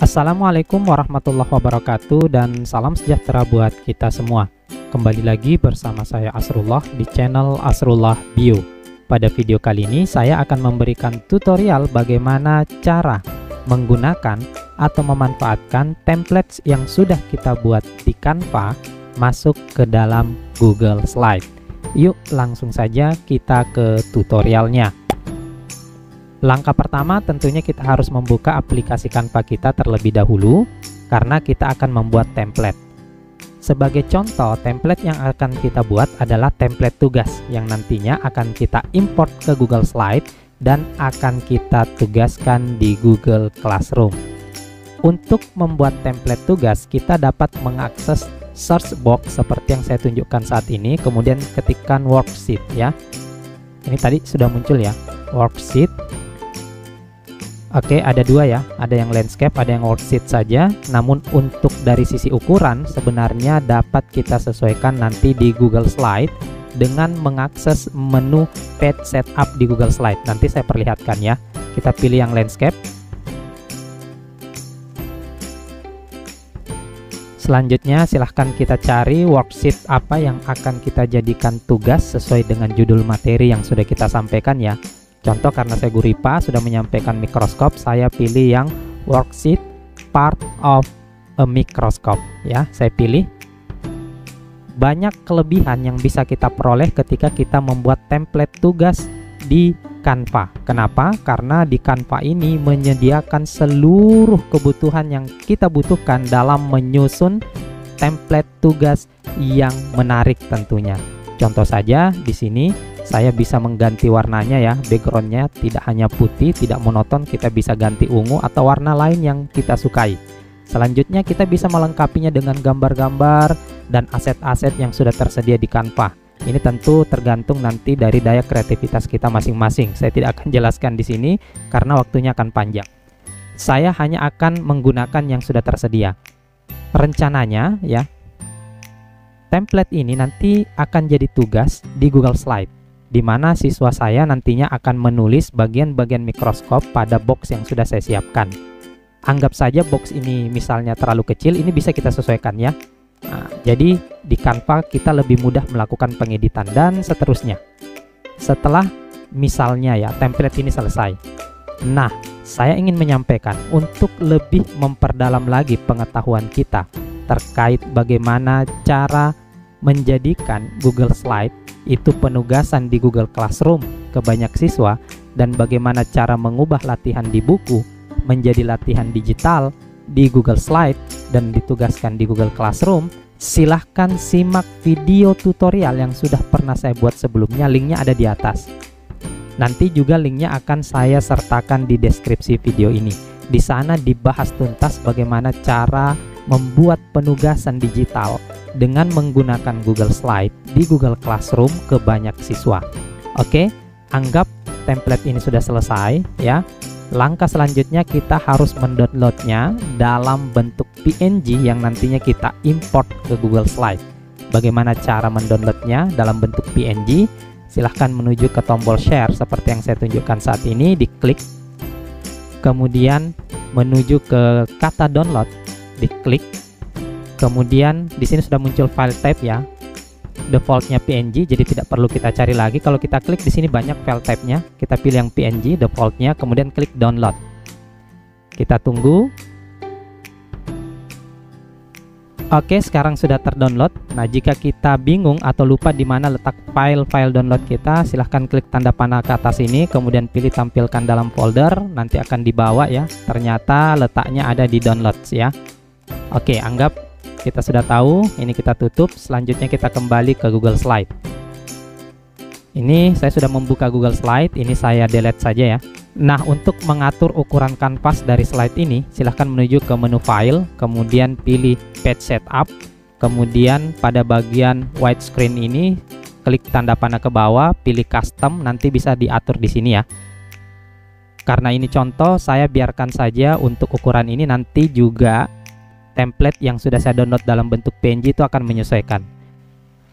Assalamualaikum warahmatullahi wabarakatuh dan salam sejahtera buat kita semua. Kembali lagi bersama saya Asrullah di channel Asrullah Bio. Pada video kali ini saya akan memberikan tutorial bagaimana cara menggunakan atau memanfaatkan templates yang sudah kita buat di Canva masuk ke dalam Google Slide. Yuk langsung saja kita ke tutorialnya. Langkah pertama tentunya kita harus membuka aplikasi Canva kita terlebih dahulu karena kita akan membuat template. Sebagai contoh, template yang akan kita buat adalah template tugas yang nantinya akan kita import ke Google Slide dan akan kita tugaskan di Google Classroom. Untuk membuat template tugas, kita dapat mengakses search box seperti yang saya tunjukkan saat ini, kemudian ketikkan worksheet ya. Ini tadi sudah muncul ya, worksheet. Oke, ada dua ya, ada yang landscape, ada yang worksheet saja. Namun untuk dari sisi ukuran sebenarnya dapat kita sesuaikan nanti di Google Slide dengan mengakses menu page setup di Google Slide. Nanti saya perlihatkan ya. Kita pilih yang landscape. Selanjutnya silahkan kita cari worksheet apa yang akan kita jadikan tugas sesuai dengan judul materi yang sudah kita sampaikan ya. Contoh, karena saya guru IPA sudah menyampaikan mikroskop, saya pilih yang worksheet part of a microscope ya. Saya pilih. Banyak kelebihan yang bisa kita peroleh ketika kita membuat template tugas di Canva. Kenapa? Karena di Canva ini menyediakan seluruh kebutuhan yang kita butuhkan dalam menyusun template tugas yang menarik tentunya. Contoh saja di sini saya bisa mengganti warnanya ya, backgroundnya tidak hanya putih, tidak monoton, kita bisa ganti ungu atau warna lain yang kita sukai. Selanjutnya kita bisa melengkapinya dengan gambar-gambar dan aset-aset yang sudah tersedia di Canva. Ini tentu tergantung nanti dari daya kreativitas kita masing-masing. Saya tidak akan jelaskan di sini karena waktunya akan panjang. Saya hanya akan menggunakan yang sudah tersedia. Rencananya ya, template ini nanti akan jadi tugas di Google Slide, di mana siswa saya nantinya akan menulis bagian-bagian mikroskop pada box yang sudah saya siapkan. Anggap saja box ini misalnya terlalu kecil, ini bisa kita sesuaikan ya. Nah, jadi di Canva kita lebih mudah melakukan pengeditan dan seterusnya. Setelah misalnya ya template ini selesai. Nah, saya ingin menyampaikan untuk lebih memperdalam lagi pengetahuan kita terkait bagaimana cara menjadikan Google Slide itu penugasan di Google Classroom ke banyak siswa dan bagaimana cara mengubah latihan di buku menjadi latihan digital di Google Slide dan ditugaskan di Google Classroom. Silahkan simak video tutorial yang sudah pernah saya buat sebelumnya, linknya ada di atas. Nanti juga linknya akan saya sertakan di deskripsi video ini. Di sana dibahas tuntas bagaimana cara membuat penugasan digital dengan menggunakan Google Slide di Google Classroom ke banyak siswa. Oke, anggap template ini sudah selesai ya. Langkah selanjutnya kita harus mendownloadnya dalam bentuk PNG yang nantinya kita import ke Google Slide. Bagaimana cara mendownloadnya dalam bentuk PNG? Silahkan menuju ke tombol share seperti yang saya tunjukkan saat ini, diklik. Kemudian menuju ke kata download, diklik. Kemudian di sini sudah muncul file type ya, defaultnya PNG, jadi tidak perlu kita cari lagi. Kalau kita klik di sini banyak file type-nya, kita pilih yang PNG defaultnya, kemudian klik download. Kita tunggu. Oke, sekarang sudah terdownload. Nah, jika kita bingung atau lupa di mana letak file download kita, silahkan klik tanda panah ke atas ini, kemudian pilih tampilkan dalam folder, nanti akan dibawa ya. Ternyata letaknya ada di downloads ya. Oke, anggap kita sudah tahu, ini kita tutup. Selanjutnya kita kembali ke Google Slide. Ini saya sudah membuka Google Slide, ini saya delete saja ya. Nah, untuk mengatur ukuran kanvas dari slide ini, silahkan menuju ke menu file, kemudian pilih page setup, kemudian pada bagian widescreen ini, klik tanda panah ke bawah, pilih custom, nanti bisa diatur di sini ya. Karena ini contoh, saya biarkan saja untuk ukuran ini, nanti juga template yang sudah saya download dalam bentuk PNG itu akan menyesuaikan.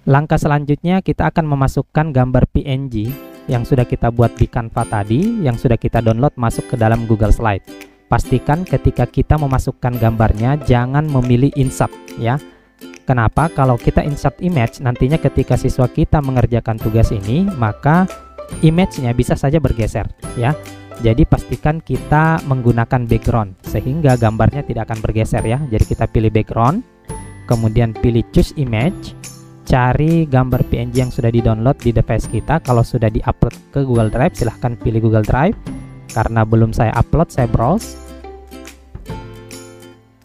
Langkah selanjutnya kita akan memasukkan gambar PNG yang sudah kita buat di Canva tadi, yang sudah kita download masuk ke dalam Google Slide. pastikan ketika kita memasukkan gambarnya jangan memilih insert ya. Kenapa? Kalau kita insert image, nantinya ketika siswa kita mengerjakan tugas ini, maka image-nya bisa saja bergeser ya. Jadi pastikan kita menggunakan background sehingga gambarnya tidak akan bergeser ya. Jadi kita pilih background, kemudian pilih choose image, cari gambar PNG yang sudah di-download di device kita. Kalau sudah di-upload ke Google Drive, silahkan pilih Google Drive. Karena belum saya upload, saya browse.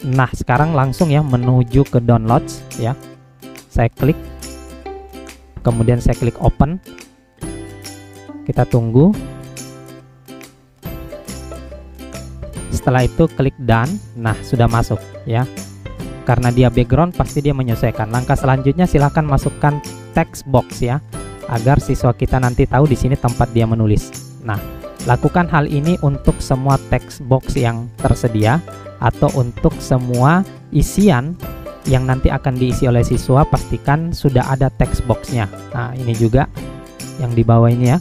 Nah, sekarang langsung ya menuju ke downloads ya. Saya klik, kemudian saya klik open. Kita tunggu. Setelah itu klik done. Nah, sudah masuk ya. Karena dia background, pasti dia menyesuaikan. Langkah selanjutnya silahkan masukkan text box ya, agar siswa kita nanti tahu di sini tempat dia menulis. Nah, lakukan hal ini untuk semua text box yang tersedia atau untuk semua isian yang nanti akan diisi oleh siswa, pastikan sudah ada text boxnya. Nah, ini juga yang di bawah ini ya.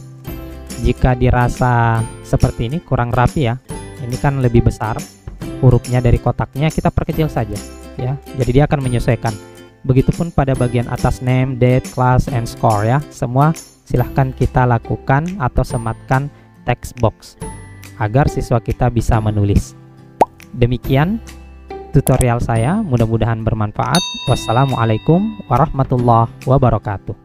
Jika dirasa seperti ini kurang rapi ya, ini kan lebih besar hurufnya dari kotaknya, kita perkecil saja ya. Jadi dia akan menyesuaikan. Begitupun pada bagian atas name, date, class, and score ya. Semua silahkan kita lakukan atau sematkan text box agar siswa kita bisa menulis. Demikian tutorial saya, mudah-mudahan bermanfaat. Wassalamualaikum warahmatullahi wabarakatuh.